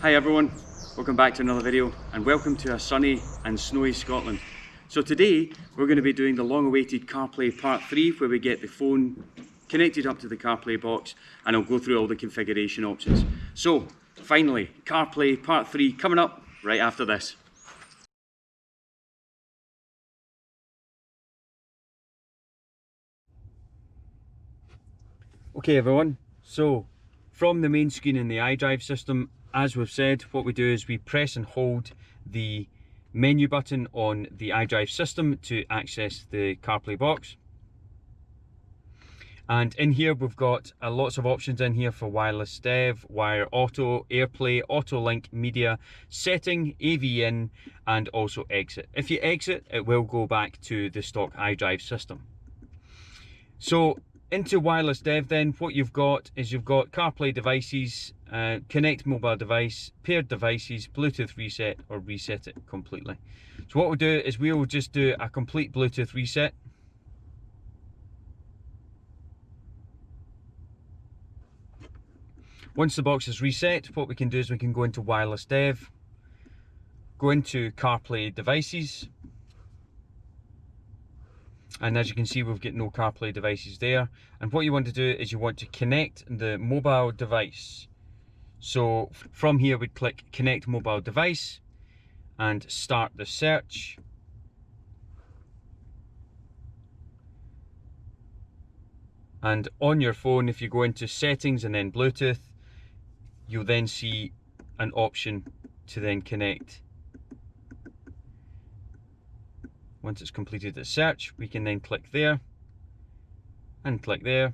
Hi everyone, welcome back to another video and welcome to a sunny and snowy Scotland. So today we're going to be doing the long-awaited CarPlay Part 3 where we get the phone connected up to the CarPlay box and I'll go through all the configuration options. So finally, CarPlay Part 3 coming up right after this. Okay everyone, so from the main screen in the iDrive system, as we've said, what we do is we press and hold the menu button on the iDrive system to access the CarPlay box. And in here we've got lots of options in here for wireless dev, wire auto, AirPlay, auto link, media, setting, AV in, and also exit. If you exit, it will go back to the stock iDrive system. So into wireless dev then, what you've got is you've got CarPlay devices, connect mobile device, paired devices, Bluetooth reset, or reset it completely. So what we'll do is we'll just do a complete Bluetooth reset. Once the box is reset, what we can do is we can go into wireless dev, go into CarPlay devices, and as you can see we've got no CarPlay devices there. And what you want to do is you want to connect the mobile device. So from here we'd click connect mobile device and start the search. And on your phone, if you go into settings and then Bluetooth, you'll then see an option to then connect. Once it's completed the search, we can then click there and click there.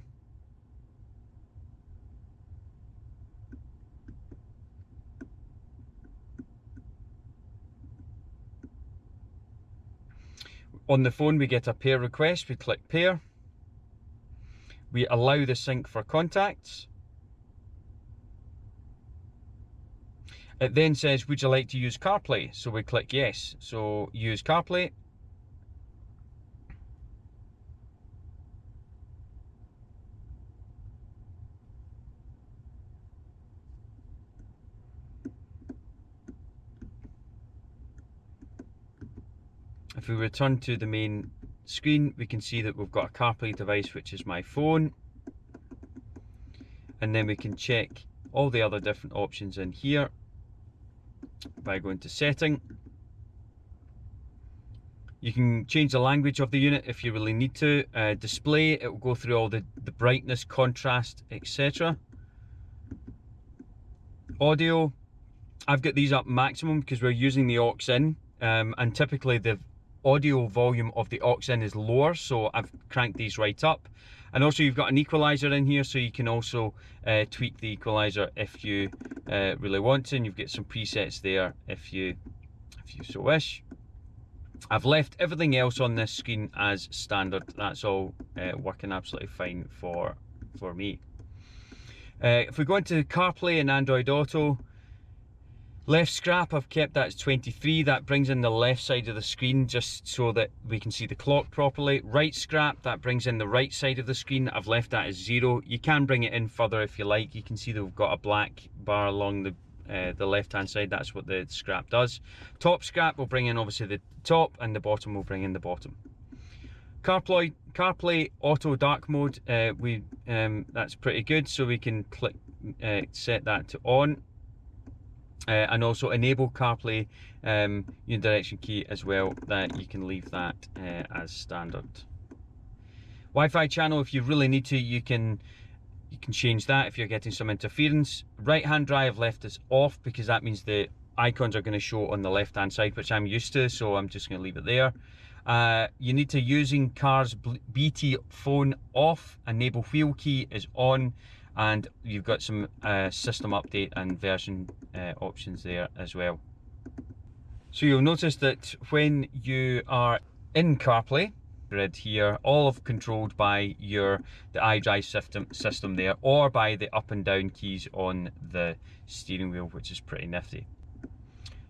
On the phone we get a pair request, we click pair. We allow the sync for contacts. It then says, would you like to use CarPlay? So we click yes, so use CarPlay. If we return to the main screen, we can see that we've got a CarPlay device, which is my phone. And then we can check all the other different options in here by going to setting. You can change the language of the unit if you really need to. Display, it will go through all the brightness, contrast, etc. Audio, I've got these up maximum because we're using the Aux-In, and typically the audio volume of the Aux-In is lower, so I've cranked these right up. And also you've got an equalizer in here, so you can also tweak the equalizer if you really want to, and you've got some presets there if you so wish. I've left everything else on this screen as standard. That's all working absolutely fine for me. If we go into CarPlay and Android Auto, left scrap, I've kept that as 23. That brings in the left side of the screen just so that we can see the clock properly. Right scrap, that brings in the right side of the screen. I've left that as 0. You can bring it in further if you like. You can see that we've got a black bar along the left hand side. That's what the scrap does. Top scrap will bring in obviously the top, and the bottom will bring in the bottom. CarPlay Auto Dark Mode, that's pretty good, so we can click set that to on. And also enable CarPlay unidirection key as well, that you can leave that as standard. Wi-Fi channel, if you really need to, you can change that if you're getting some interference. Right hand drive left is off because that means the icons are going to show on the left hand side, which I'm used to, so I'm just going to leave it there. You need to using car's BT phone off, enable wheel key is on, and you've got some system update and version options there as well. So you'll notice that when you are in CarPlay grid here, all of controlled by the iDrive system there, or by the up and down keys on the steering wheel, which is pretty nifty.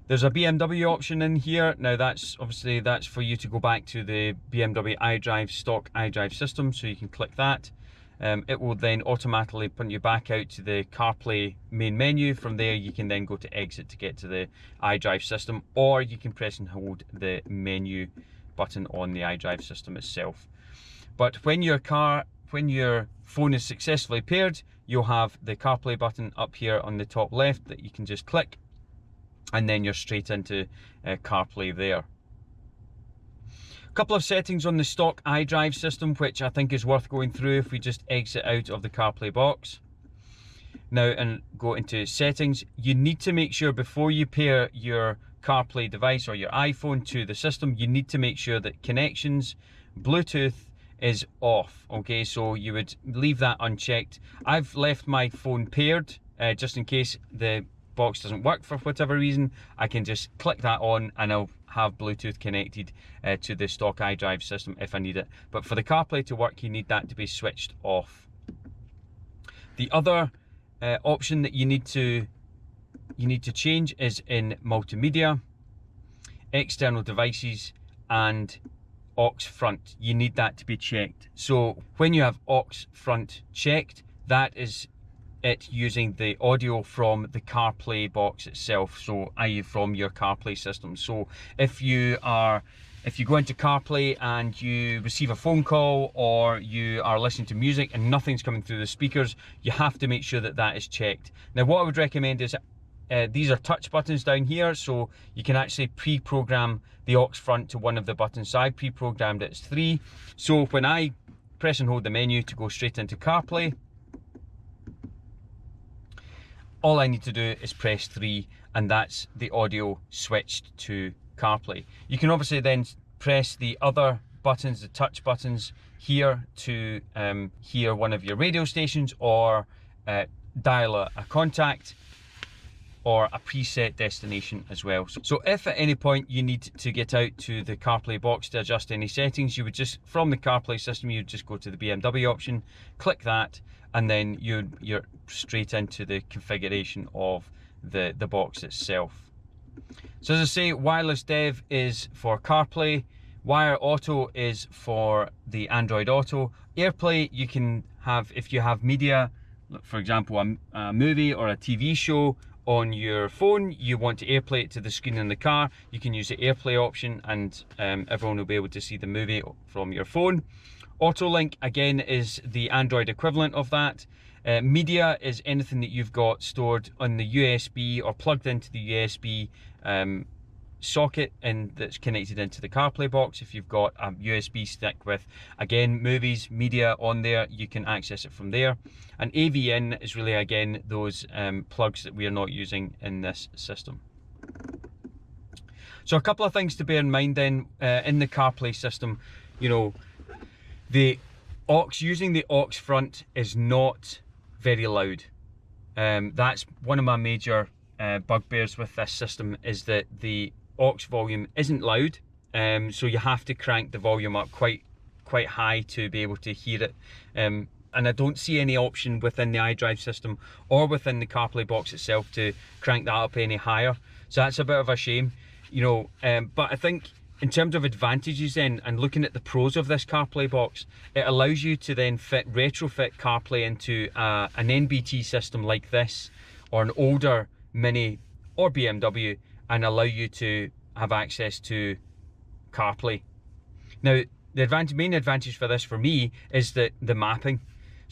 There's a BMW option in here. Now that's for you to go back to the BMW iDrive stock iDrive system, so you can click that. it will then automatically put you back out to the CarPlay main menu. From there you can then go to exit to get to the iDrive system, or you can press and hold the menu button on the iDrive system itself. But when your phone is successfully paired, you'll have the CarPlay button up here on the top left that you can just click, and then you're straight into CarPlay there. A couple of settings on the stock iDrive system which I think is worth going through if we just exit out of the CarPlay box now and go into settings. You need to make sure before you pair your CarPlay device or your iPhone to the system, you need to make sure that connections, Bluetooth is off. Okay, so you would leave that unchecked. I've left my phone paired just in case the box doesn't work for whatever reason. I can just click that on and I'll have Bluetooth connected to the stock iDrive system if I need it. But for the CarPlay to work, you need that to be switched off. The other option that you need to change is in multimedia, external devices, and aux front. You need that to be checked. So when you have aux front checked, that is it using the audio from the CarPlay box itself, so i.e. from your CarPlay system. So if you go into CarPlay and you receive a phone call or you are listening to music and nothing's coming through the speakers, you have to make sure that that is checked. Now what I would recommend is these are touch buttons down here, so you can actually pre-program the aux front to one of the buttons. So I pre-programmed it as 3. So when I press and hold the menu to go straight into CarPlay, all I need to do is press 3 and that's the audio switched to CarPlay. You can obviously then press the other buttons, the touch buttons here to hear one of your radio stations, or dial a contact or a preset destination as well. So if at any point you need to get out to the CarPlay box to adjust any settings, you would just, from the CarPlay system, you'd just go to the BMW option, click that, and then you're straight into the configuration of the box itself. So as I say, wireless dev is for CarPlay, Wire Auto is for the Android Auto. AirPlay you can have if you have media, for example a movie or a TV show on your phone, you want to AirPlay it to the screen in the car, you can use the AirPlay option and everyone will be able to see the movie from your phone. AutoLink again is the Android equivalent of that. Media is anything that you've got stored on the USB or plugged into the USB socket and that's connected into the CarPlay box. If you've got a USB stick with, again, movies, media on there, you can access it from there. And AV-in is really, again, those plugs that we are not using in this system. So a couple of things to bear in mind then in the CarPlay system. You know, using the aux front is not very loud. That's one of my major bugbears with this system, is that the aux volume isn't loud, so you have to crank the volume up quite high to be able to hear it. And I don't see any option within the iDrive system or within the CarPlay box itself to crank that up any higher. So that's a bit of a shame, you know. But I think in terms of advantages then, and looking at the pros of this CarPlay box, it allows you to then retrofit CarPlay into an NBT system like this, or an older Mini or BMW, and allow you to have access to CarPlay. Now, the main advantage for this for me is that the mapping,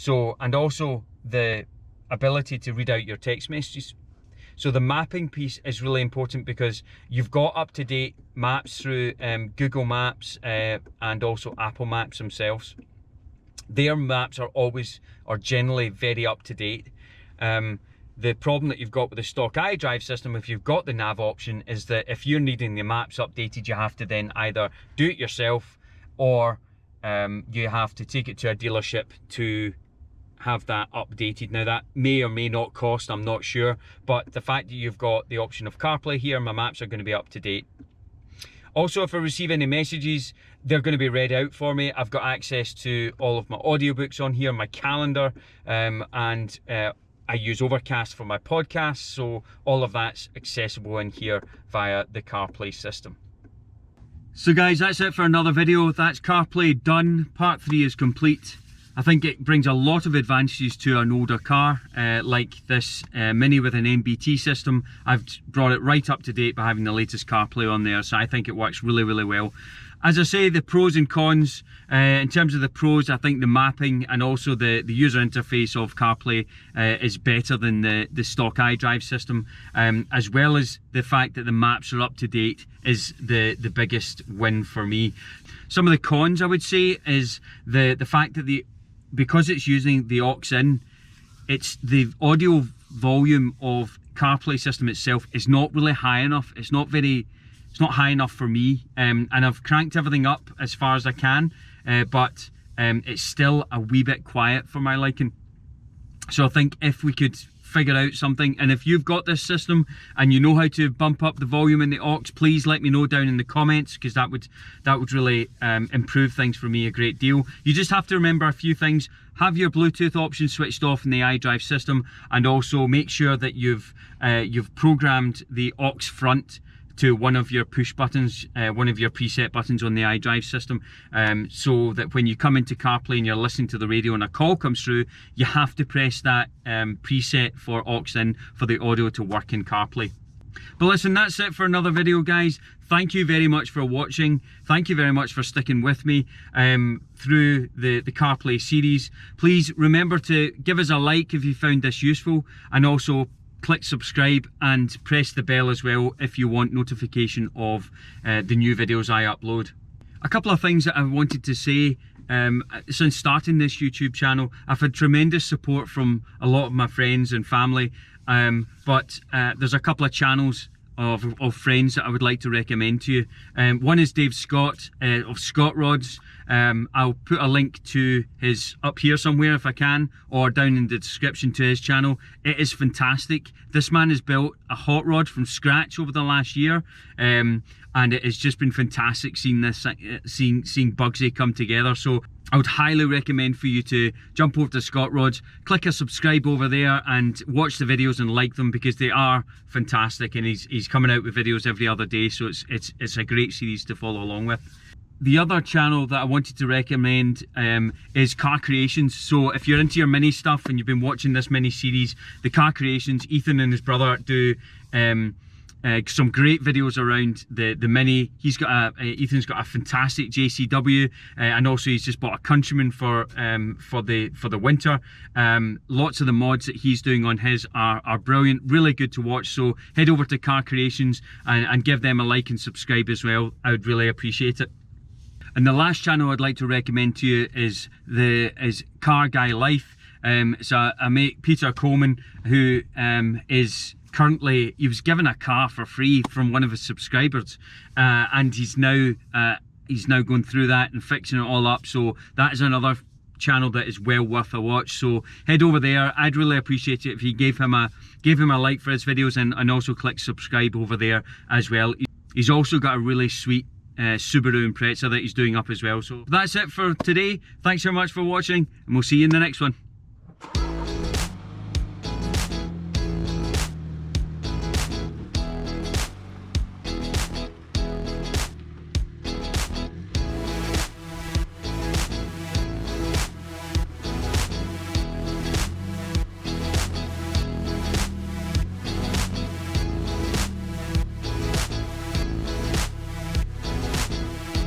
and also the ability to read out your text messages. So the mapping piece is really important because you've got up-to-date maps through Google Maps and also Apple Maps themselves. Their maps are generally very up-to-date. The problem that you've got with the stock iDrive system, if you've got the nav option, is that if you're needing the maps updated, you have to then either do it yourself or you have to take it to a dealership to have that updated. Now that may or may not cost, I'm not sure, but the fact that you've got the option of CarPlay here, my maps are going to be up to date. Also, if I receive any messages, they're going to be read out for me. I've got access to all of my audiobooks on here, my calendar, and I use Overcast for my podcasts, so all of that's accessible in here via the CarPlay system. So guys, that's it for another video. That's CarPlay done. Part 3 is complete. I think it brings a lot of advantages to an older car, like this Mini with an MBT system. I've brought it right up to date by having the latest CarPlay on there, so I think it works really, really well. As I say, the pros and cons, in terms of the pros, I think the mapping and also the user interface of CarPlay is better than the stock iDrive system, as well as the fact that the maps are up to date is the biggest win for me. Some of the cons, I would say, is the fact that because it's using the Aux-In, it's the audio volume of CarPlay system itself is not really high enough. It's not high enough for me, and I've cranked everything up as far as I can, but it's still a wee bit quiet for my liking. So I think if we could figure out something, and if you've got this system and you know how to bump up the volume in the aux, please let me know down in the comments, because that would really improve things for me a great deal. You just have to remember a few things. Have your Bluetooth option switched off in the iDrive system, and also make sure that you've programmed the aux front to one of your push buttons, one of your preset buttons on the iDrive system, so that when you come into CarPlay and you're listening to the radio and a call comes through, you have to press that preset for Aux-In for the audio to work in CarPlay. But listen, that's it for another video, guys. Thank you very much for watching. Thank you very much for sticking with me through the CarPlay series. Please remember to give us a like if you found this useful, and also click subscribe and press the bell as well if you want notification of the new videos I upload. A couple of things that I wanted to say. Since starting this YouTube channel, I've had tremendous support from a lot of my friends and family, but there's a couple of channels of friends that I would like to recommend to you. One is Dave Scott of Scott Rods. I'll put a link to his up here somewhere if I can, or down in the description to his channel. It is fantastic. This man has built a hot rod from scratch over the last year, and it has just been fantastic seeing Bugsy come together. So I would highly recommend for you to jump over to Scott Rods, click a subscribe over there and watch the videos and like them, because they are fantastic, and he's coming out with videos every other day, so it's a great series to follow along with. The other channel that I wanted to recommend is Car Creations. So if you're into your mini stuff and you've been watching this mini series, the Car Creations, Ethan and his brother do some great videos around the Mini. Ethan's got a fantastic JCW, and also he's just bought a Countryman for the winter. Lots of the mods that he's doing on his are brilliant, really good to watch. So head over to Car Creations and give them a like and subscribe as well. I would really appreciate it. And the last channel I'd like to recommend to you is Car Guy Life. It's a mate, Peter Coleman, who is currently, he was given a car for free from one of his subscribers, and he's now going through that and fixing it all up. So that is another channel that is well worth a watch. So head over there. I'd really appreciate it if you gave him a like for his videos, and also click subscribe over there as well. He's also got a really sweet Subaru Impreza that he's doing up as well. So that's it for today. Thanks so much for watching, and we'll see you in the next one.